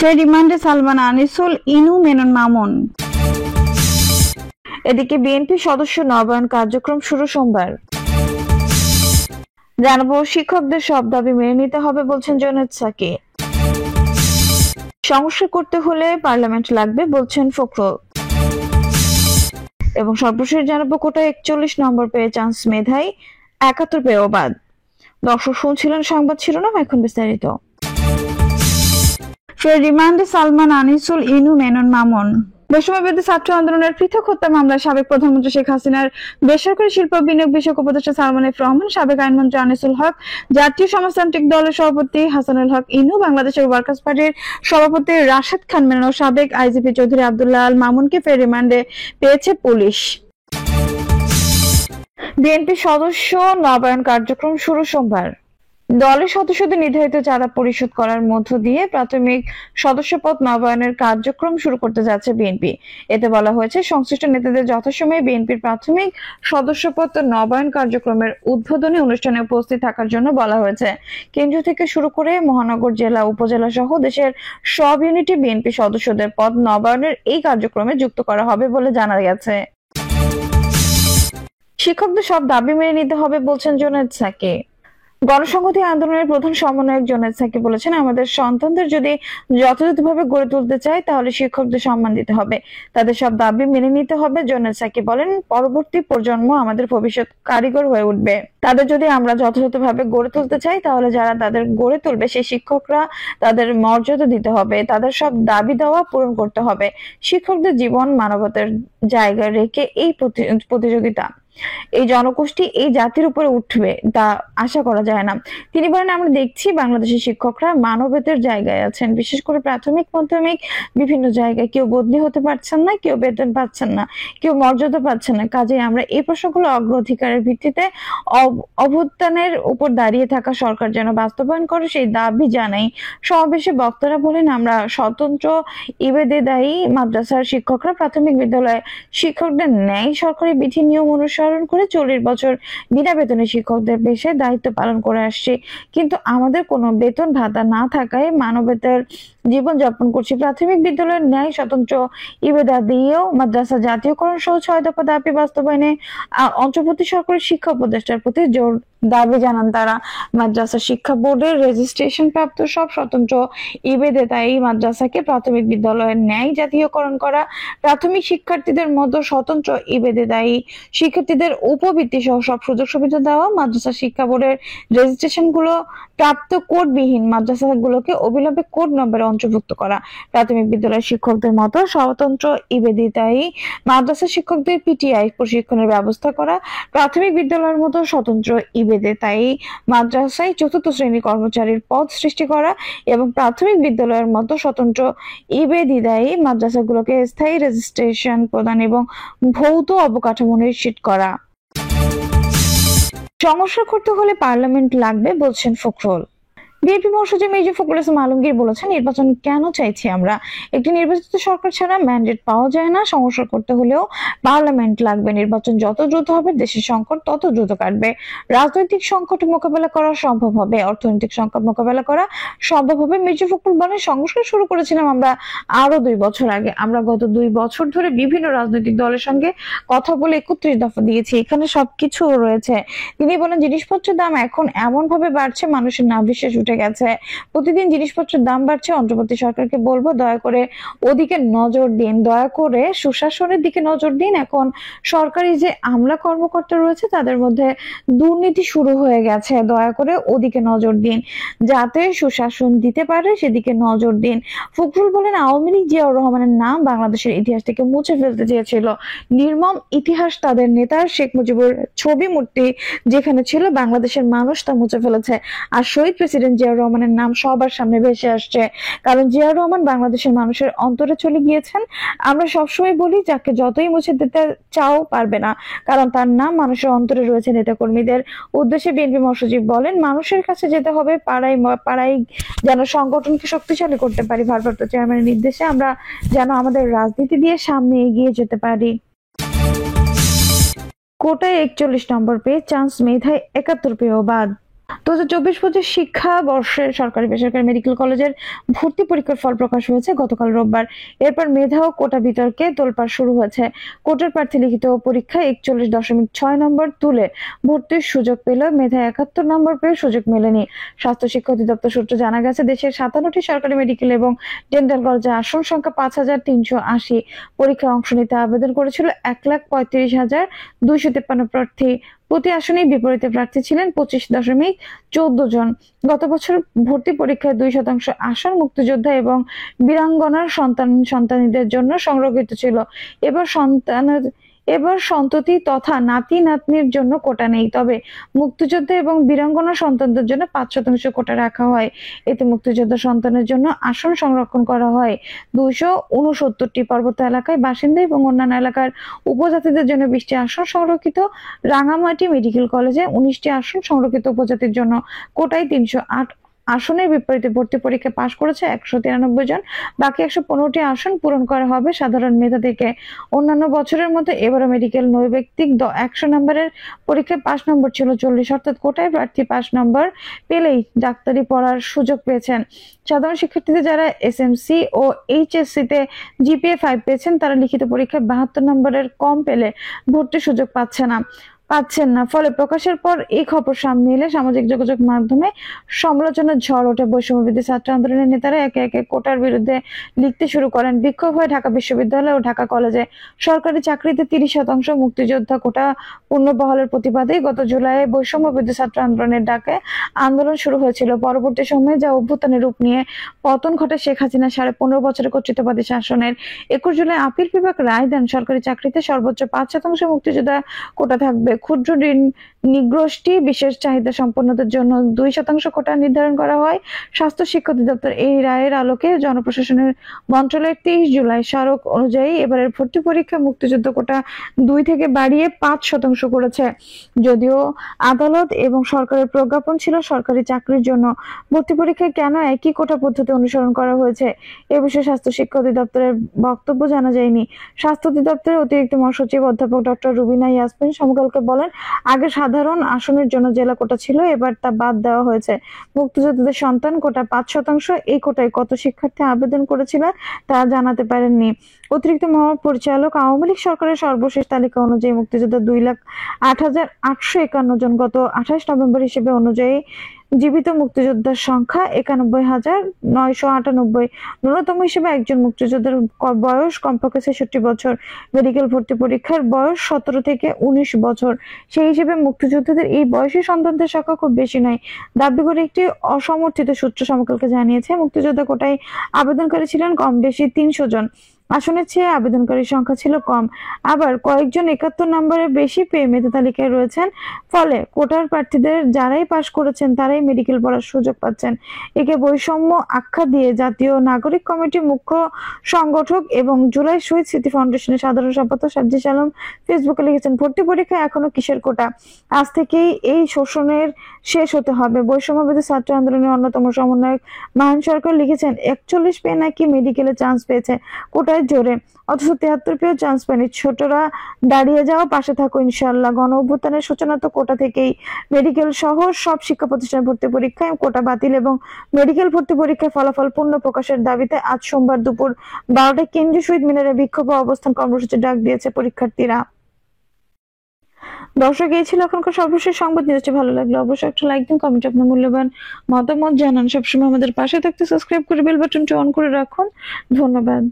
ফের রিমান্ডে সালমান, আনিসুল, ইনু, মেনন মামুন। এদিকে বিএনপি সদস্য নবায়ন কার্যক্রম শুরু সোমবার। জানাবো, শিক্ষকদের সব দাবি মেনে নিতে হবে বলছেন জুনায়েদ সাকি। সংস্কার করতে হলে পার্লামেন্ট লাগবে বলছেন ফখরুল। এবং সর্বশেষ জানাবো, কোটায় 41 নম্বর পেয়ে চান্স মেধায় 71 পেয়েও বাদ। দর্শক শুনছিলেন সংবাদ শিরোনাম, এখন বিস্তারিত। ফের রিমান্ডে সালমান, আনিসুল, ইনু, মেনন মামুন। বৈষম্যবিরোধী ছাত্র আন্দোলনের পৃথক হত্যা মামলায় সাবেক প্রধানমন্ত্রী শেখ হাসিনার বেসরকারি শিল্প বিনিয়োগ বিষয়ক উপদেষ্টা সালমান এফ রহমান, সাবেক আইনমন্ত্রী আনিসুল হক, জাতীয় সমাজতান্ত্রিক দলের সভাপতি হাসানুল হক ইনু, বাংলাদেশের ওয়ার্কার্স পার্টির সভাপতি রাশেদ খান মেনন ও সাবেক আইজিপি চৌধুরী আব্দুল্লাহ আল মামুনকে ফের রিমান্ডে পেয়েছে পুলিশ। বিএনপি সদস্য নবায়ন কার্যক্রম শুরু সোমবার। দলের সদস্যদের নির্ধারিত চাঁদা পরিশোধ করার মধ্য দিয়ে প্রাথমিক সদস্যপদ নবায়নের কার্যক্রম শুরু করতে যাচ্ছে বিএনপি। এতে বলা হয়েছে, সংশ্লিষ্ট নেতাদের যথাসময়ে বিএনপির প্রাথমিক সদস্যপদ নবায়ন কার্যক্রমের উদ্বোধনী অনুষ্ঠানে উপস্থিত থাকার জন্য বলা হয়েছে। কেন্দ্র থেকে শুরু করে মহানগর, জেলা, উপজেলা সহ দেশের সব ইউনিটে বিএনপি সদস্যদের পদ নবায়নের এই কার্যক্রমে যুক্ত করা হবে বলে জানা গেছে। শিক্ষকদের সব দাবি মেনে নিতে হবে বলছেন জুনায়েদ সাকি। গণসংহতি আন্দোলনের প্রধান সমন্বয়ক জুনায়েদ সাকি বলেছেন, আমাদের সন্তানদের যদি যথাযথভাবে গড়ে তুলতে চাই তাহলে শিক্ষকদের সম্মান দিতে হবে, তাদের সব দাবি মেনে নিতে হবে। জুনায়েদ সাকি বলেন, পরবর্তী প্রজন্ম আমাদের ভবিষ্যৎ কারিগর হয়ে উঠবে, তাদের যদি আমরা যথাযথভাবে গড়ে তুলতে চাই তাহলে যারা তাদের গড়ে তুলবে সেই শিক্ষকরা, তাদের মর্যাদা দিতে হবে, তাদের সব দাবি দেওয়া পূরণ করতে হবে। শিক্ষকদের জীবন মানবতার জায়গায় রেখে এই প্রতিযোগিতা, এই জনগোষ্ঠী এই জাতির উপরে উঠবে তা আশা করা যায় না। তিনি বলেন, আমরা দেখছি বাংলাদেশের শিক্ষকরা মানবতার জায়গায় আছেন, বিশেষ করে প্রাথমিক, মাধ্যমিক বিভিন্ন জায়গায় কেউ বদলি হতে পারছেন না, কেউ বেতন পাচ্ছেন না, কেউ মর্যাদা পাচ্ছেন না। কাজে আমরা এই প্রশ্নগুলো অগ্রাধিকারের ভিত্তিতে অভ্যুত্থানের উপর দাঁড়িয়ে থাকা সরকার যেন বাস্তবায়ন করে সেই দাবি জানাই। সমাবেশে বক্তারা বলেন, আমরা স্বতন্ত্র ইবেদেদায়ী মাদ্রাসার শিক্ষকরা প্রাথমিক বিদ্যালয়ে শিক্ষকদের ন্যায় সরকারি বিধি নিয়ম অনুসরণ করে 40 বছর বিনা বেতনে শিক্ষকদের পেশায় দায়িত্ব পালন করে আসছি, কিন্তু আমাদের কোনো বেতন ভাতা না থাকায় মানবতার জীবন যাপন করছি। প্রাথমিক বিদ্যালয়ের ন্যায় স্বতন্ত্র ইবেদাদিও মাদ্রাসা জাতীয়করণ সহ 6 দফা দাবি বাস্তবায়নে অন্তর্বর্তী সরকারের শিক্ষা উপদেষ্টার প্রতি জোর দাবি জানান তারা। মাদ্রাসা শিক্ষা বোর্ডের রেজিস্ট্রেশন প্রাপ্ত সব স্বতন্ত্র ইবেদায়ী মাদ্রাসাকে প্রাথমিক বিদ্যালয়ের ন্যায় জাতীয়করণ করা, প্রাথমিক শিক্ষার্থীদের মতো স্বতন্ত্র ইবেদায়ী শিক্ষার্থীদের উপবৃত্তি সহ সব সুযোগ সুবিধা দেওয়া, মাদ্রাসা শিক্ষা বোর্ডের রেজিস্ট্রেশন গুলো প্রাপ্ত কোডবিহীন মাদ্রাসাগুলোকে অবিলম্বে কোড নম্বরে অন্তর্ভুক্ত করা, প্রাথমিক বিদ্যালয়ের শিক্ষকদের মতো স্বতন্ত্র ইবেদায়ী মাদ্রাসা শিক্ষকদের পিটিআই প্রশিক্ষণের ব্যবস্থা করা, প্রাথমিক বিদ্যালয়ের মতো স্বতন্ত্র ইবেদায়ী মাদ্রাসায় 4র্থ শ্রেণীর কর্মচারীর পদ সৃষ্টি করা এবং প্রাথমিক বিদ্যালয়ের মতো স্বতন্ত্র ইবেদায়ী মাদ্রাসাগুলোকে স্থায়ী রেজিস্ট্রেশন প্রদান এবং ভৌত অবকাঠামো নিশ্চিত করা। সংস্কার করতে হলে পার্লামেন্ট লাগবে বলছেন ফখরুল। বিএনপি মহাসচিব মির্জা ফখরুল ইসলাম আলমগীর বলেছেন, নির্বাচন কেন চাইছি আমরা? একটি নির্বাচিত সরকার ছাড়া ম্যান্ডেট পাওয়া যায় না। সংস্কার করতে হলেও পার্লামেন্ট লাগবে। নির্বাচন যত দ্রুত হবে দেশের সংকট তত দ্রুত কাটবে। রাজনৈতিক সংকট মোকাবেলা করা সম্ভব হবে, অর্থনৈতিক সংকট মোকাবেলা করা সম্ভব হবে। মির্জা ফখরুল বলেন, সংস্কার শুরু করেছিলাম আমরা আরো 2 বছর আগে। আমরা গত 2 বছর ধরে বিভিন্ন রাজনৈতিক দলের সঙ্গে কথা বলে 31 দফা দিয়েছি, এখানে সবকিছু রয়েছে। তিনি বলেন, জিনিসপত্রের দাম এখন এমন ভাবে বাড়ছে মানুষের নাভিশ্বাস উঠে গেছে। প্রতিদিন জিনিসপত্রের দাম বাড়ছে। অন্তর্বর্তী সরকারকে বলবো, দয়া করে ওদিকে নজর দিন, দয়া করে সুশাসনের দিকে নজর দিন। এখন সরকারি যে আমলা কর্মকর্তা রয়েছে তাদের মধ্যে দুর্নীতি শুরু হয়ে গেছে, দয়া করে ওদিকে নজর দিন, যাতে সুশাসন দিতে পারে সেদিকে নজর দিন। ফখরুল বলেন, আওয়ামী লীগ জিয়াউর রহমানের নাম বাংলাদেশের ইতিহাস থেকে মুছে ফেলতে চেয়েছিল। নির্মম ইতিহাস তাদের নেতার শেখ মুজিবুর ছবি মূর্তি যেখানে ছিল, বাংলাদেশের মানুষ তা মুছে ফেলেছে। আর শহীদ প্রেসিডেন্ট জিয়াউর রহমানের নাম সবার সামনে ভেসে আসছে, কারণ জিয়াউর রহমান বাংলাদেশের মানুষের অন্তরে চলে গিয়েছেন। আমরা সবসময় বলি, যাকে যতই মুছে দিতে চাও পারবে না, কারণ তার নাম মানুষের অন্তরে রয়েছে। নেতাকর্মীদের উদ্দেশ্যে বিএনপি মহাসচিব বলেন, মানুষের কাছে যেতে হবে, পাড়ায় পাড়ায় যেন সংগঠনকে শক্তিশালী করতে পারি। ভারপ্রাপ্ত চেয়ারম্যানের নির্দেশে আমরা যেন আমাদের রাজনীতি দিয়ে সামনে এগিয়ে যেতে পারি। কোটায় 41 নম্বর পেয়ে চান্স মেধায় 71 পেয়েও বাদ। 2024-25 শিক্ষাবর্ষের সরকারি বেসরকারি মেডিকেল কলেজের ভর্তি পরীক্ষার ফল প্রকাশ হয়েছে গতকাল রোববার। এরপর মেধা ও কোটা বিতর্কে তোলপাড় শুরু হয়েছে। কোটার প্রার্থী লিখিত পরীক্ষায় 41.6 নম্বর তুলে ভর্তির সুযোগ পেল, মেধা 71 নম্বর পেয়ে সুযোগ মেলেনি। স্বাস্থ্য শিক্ষা অধিদপ্তর সূত্রে জানা গেছে, দেশের 57টি সরকারি মেডিকেল এবং ডেন্টাল কলেজে আসন সংখ্যা 5,380। পরীক্ষায় অংশ নিতে আবেদন করেছিল 1,35,253 প্রার্থী। প্রতি আসনেই বিপরীতে প্রার্থী ছিলেন 25.14 জন। গত বছর ভর্তি পরীক্ষায় 2% আসন মুক্তিযোদ্ধা এবং বীরাঙ্গনার সন্তানদের জন্য সংরক্ষিত ছিল। এবার সন্ততি তথা নাতি নাতনির জন্য কোটা নেই, তবে মুক্তিযোদ্ধা এবং বীরাঙ্গনা সন্তানদের জন্য 5% কোটা রাখা হয়। এতে মুক্তিযোদ্ধা সন্তানের জন্য আসন সংরক্ষণ করা হয়। 269টি পার্বত্য এলাকায় বাসিন্দা এবং অন্যান্য এলাকার উপজাতিদের জন্য 20টি আসন সংরক্ষিত। রাঙামাটি মেডিকেল কলেজে 19টি আসন সংরক্ষিত। উপজাতির জন্য কোটায় 308 আসনের বিপরীতে ভর্তি পরীক্ষা পাশ করেছে 193 জন। বাকি 115টি আসন পূরণ করা হবে সাধারণ মেধা থেকে। অন্যান্য বছরের মতো এবারও মেডিকেল নৈর্ব্যক্তিক 100 নম্বরের পরীক্ষায় পাস নম্বর ছিল 40, অর্থাৎ কোটায় প্রার্থী পাস নম্বর পেলেই ডাক্তারি পড়ার সুযোগ পেয়েছেন। সাধারণ শিক্ষার্থীদের যারা এসএমসি ও এইচএসসি-তে জিপিএ 5 পেয়েছেন, তারা লিখিত পরীক্ষায় 72 নম্বরের কম পেলে ভর্তির সুযোগ পাচ্ছেন না। ফলে প্রকাশের পর এই খবর সামনে এলে সামাজিক যোগাযোগ মাধ্যমে সমালোচনার ঝড় ওঠে। বৈষম্যবিরোধী ছাত্র আন্দোলনের নেতারা একে একে কোটার বিরুদ্ধে লিখতে শুরু করেন। বিক্ষোভ হয় ঢাকা বিশ্ববিদ্যালয় ও ঢাকা কলেজে। সরকারি চাকরিতে 30% মুক্তিযোদ্ধা কোটা পুনর্বহালের প্রতিবাদে গত জুলাইয়ে বৈষম্যবিরোধী ছাত্র আন্দোলনের ডাকে আন্দোলন শুরু হয়েছিল। পরবর্তী সময়ে যা অভ্যুত্থানের রূপ নিয়ে পতন ঘটে শেখ হাসিনা 15.5 বছরের কর্তৃত্ববাদী শাসনের। 21 জুলাই আপিল বিভাগ রায় দেন, সরকারি চাকরিতে সর্বোচ্চ 5% মুক্তিযোদ্ধা কোটা থাকবে। ক্ষুদ্র নৃগোষ্ঠী বিশেষ চাহিদা সম্পন্নদের জন্য 2% কোটা নির্ধারণ করা হয়। স্বাস্থ্য শিক্ষা অধিদপ্তর এই রায়ের আলোকে জনপ্রশাসনের মন্ত্রণালয়ের 23 জুলাই স্মারক অনুযায়ী এবারের ভর্তি পরীক্ষা মুক্তিযুদ্ধ কোটা 2 থেকে বাড়িয়ে 5% করেছে। যদিও আদালত এবং সরকারের প্রজ্ঞাপন ছিল সরকারি চাকরির জন্য, ভর্তি পরীক্ষায় কেন একই কোটা পদ্ধতি অনুসরণ করা হয়েছে এ বিষয়ে স্বাস্থ্য শিক্ষা অধিদপ্তরের বক্তব্য জানা যায়নি। স্বাস্থ্য অধিদপ্তরের অতিরিক্ত মহাসচিব অধ্যাপক ডক্টর রুবিনা ইয়াসমিন সমকালকে বলেন, আগে সাধারণ আসনের জন্য জেলা কোটা ছিল, এবার তা বাদ দেওয়া হয়েছে। মুক্তিযোদ্ধাদের সন্তান কোটা 5%। এই কোটায় কত শিক্ষার্থী আবেদন করেছিলেন তা জানাতে পারেননি। অতিরিক্ত মহাপরিচালক আওয়ামী লীগ সরকারের সর্বশেষ তালিকা অনুযায়ী মুক্তিযোদ্ধা 2,08,851 জন। গত 28 নভেম্বর হিসেবে অনুযায়ী জীবিত মুক্তিযোদ্ধার সংখ্যা 91,998। ন্যূনতম হিসেবে একজন মুক্তিযোদ্ধার বয়স কমপক্ষে 66 বছর। মেডিকেল ভর্তি পরীক্ষার বয়স 17 থেকে 19 বছর। সেই হিসেবে মুক্তিযোদ্ধাদের এই বয়সী সন্তানদের সংখ্যা খুব বেশি নয়, দাবি করে একটি অসমর্থিত সূত্র সমকালকে জানিয়েছে। মুক্তিযোদ্ধা কোটায় আবেদনকারী ছিলেন কম বেশি 300 জন। আসনের চেয়ে আবেদনকারীর সংখ্যা ছিল কম। আবার কয়েকজন 71 নম্বরের বেশি পেয়ে মেধা তালিকায় রয়েছেন। ফলে কোটার প্রার্থীদের যারাই পাশ করেছেন তারাই মেডিকেল পড়ার সুযোগ পাচ্ছেন। একে বৈষম্য আখ্যা দিয়ে জাতীয় নাগরিক কমিটির মুখ্য সংগঠক এবং জুলাই শহীদ স্মৃতি ফাউন্ডেশনের সাধারণ সম্পাদক সাজ্জিদ আলম ফেসবুকে লিখেছেন, ভর্তি পরীক্ষা এখনো কিসের কোটা? আজ থেকেই এই শোষণের শেষ হতে হবে। বৈষম্যবিরোধী ছাত্র আন্দোলনের অন্যতম সমন্বয়ক মাহিন সরকার লিখেছেন, 41 পেয়ে নাকি মেডিকেলে চান্স পেয়েছে কোটায় জোরে, অথচ 73 পেয়েও চান্স পায়নি। ছোটরা দাঁড়িয়ে যাও, পাশে থাকো ইনশাআল্লাহ। গণ অভ্যুত্থানের সূচনা তো কোটা থেকেই। মেডিকেল সহ সব শিক্ষা প্রতিষ্ঠানের ভর্তি পরীক্ষায় কোটা বাতিল এবং মেডিকেল ভর্তি পরীক্ষায় ফলাফল পূর্ণ প্রকাশের দাবিতে আজ সোমবার দুপুর 12টায় কেন্দ্রীয় শহীদ মিনারে বিক্ষোভ ও অবস্থান কর্মসূচি ডাক দিয়েছে পরীক্ষার্থীরা। দর্শক, এই ছিল এখনকার সর্বশেষ সংবাদ। নিউজটি ভালো লাগলে অবশ্যই একটা লাইক দিন, কমেন্ট আপনার মূল্যবান মতামত জানান। সবসময় আমাদের পাশে থাকতে সাবস্ক্রাইব করে বেল বাটনটি অন করে রাখুন। ধন্যবাদ।